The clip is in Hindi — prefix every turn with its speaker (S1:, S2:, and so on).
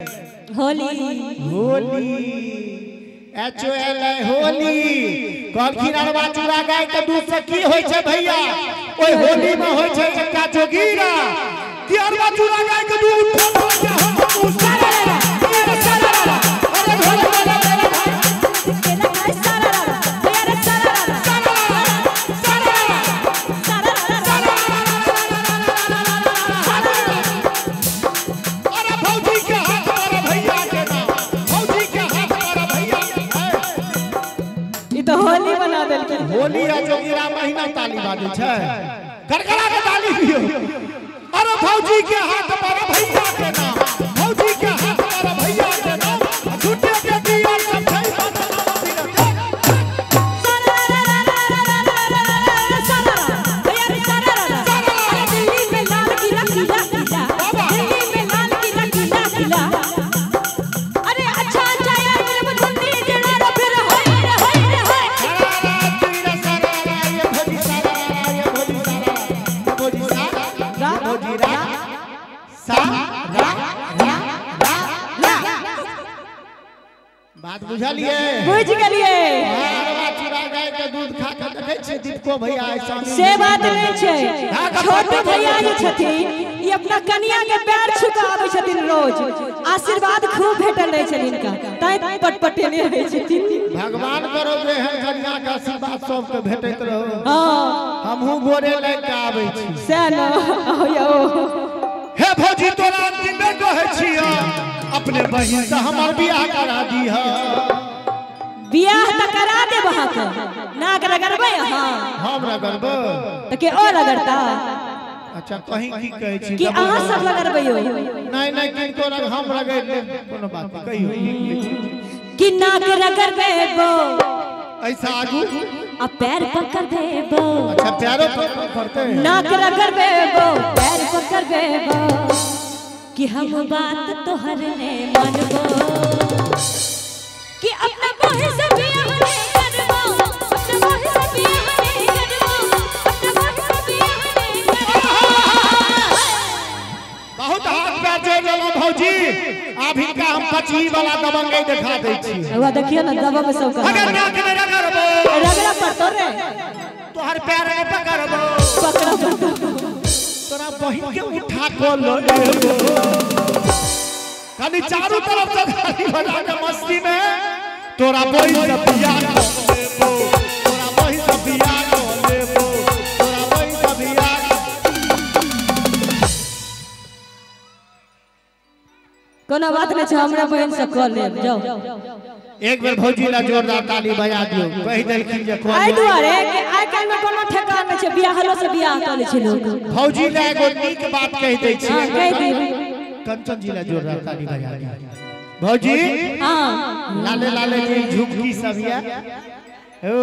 S1: होली
S2: होली HOL होली कहलखिन अरबा चूड़ा गाय के दूध से की होय छै भैया ओय होली में होय छै एकटा जोगीरा कि अरबा चूड़ा गाय के दूध होली आ जोगीरा महीना ताली बाजे छै गड़गड़ा के ताली दियो अरे भौजी के हाथ पर भैया के नाम भौजी के हाथ पर भैया के नाम झूठे के दिया सब छै
S1: दिल्ली में लाल किला किला दिल्ली में लाल किला किला किला अरे अच्छा अच्छा यार मेरे बंदी जड़ा रो फिर होय
S2: बात बुझलिए
S1: बुझ गेलिए
S2: अरबा चूड़ा गाय के दूध खा के देखै छी दीपको भैया ऐसा
S1: से बात नहीं छै छोटे भैया जे छथिन ई अपना कन्या के पैर छू के आबै छथिन रोज आशीर्वाद खूब भेटल रहै छै इनका तै पटपटेने रहै छथिन
S2: भगवान करो जे है कन्या के आशीर्वाद सब के भेटैत रहो हां हमहु गोरे ले के आबै छी
S1: से न यौ
S2: हे भौजी तोरा अंतिम में कहै छियो अपने बहिन से हमर बियाह करा दीह
S1: बियाह त करा देब अहाँ के नाक रगड़बै अहाँ
S2: हम रगड़ब
S1: त के ओ रगड़ता
S2: अच्छा कहीं की कहै छी
S1: कि अहाँ सब रगड़बै यो
S2: नहीं नहीं किनको रग हम रगड़ ले कोनो बात कहियो
S1: कि नाक रगड़बै बो
S2: ऐसा आगू
S1: आ पैर पकड़ देबो
S2: अच्छा पैरों पकड़ते हैं
S1: नाक रगड़बै बो पैर पकड़ देबो कि हम बात तोहर ने मानबो कि अपना बहिन से बियाह नहीं करबो अपना बहिन से बियाह नहीं करबो अपना बहिन से बियाह नहीं करबो
S2: बहुत हाथ पैर जोड़ लेलो भौजी अभी का हम पचही वाला दबंगई दिखा दै छी
S1: हुआ देखियो ना दबंग सब का
S2: अगर नाक में रगड़बो
S1: रगड़ा पड़तो रे
S2: तोहर पैर में पकड़बो
S1: पकड़ो
S2: तोरा बहिन के उठा को लो खाली चारों तरफ से गाड़ी बजा के मस्ती में तोरा बहिन से बियाह को लेबो तोरा बहिन से बियाह को लेबो तोरा बहिन से बियाह
S1: कोनो बात नहीं छै हमरा बहन से कॉल लेब जाओ
S2: एक बेर भौजी ला जोरदार ताली बजा दियो कहि देलखिन जे कॉल
S1: आइ दुआरे कि आइ काल में कोनो ठेकान नहीं छै बियाहलो से बियाह कर लै छै लोग
S2: भौजी ला एगो नीक बात कहि दै छी
S1: कहि दी
S2: कंचन जी ला जोरदार ताली बजा दियो भौजी
S1: हां
S2: लाले लाले जी झुमकी सब या ओ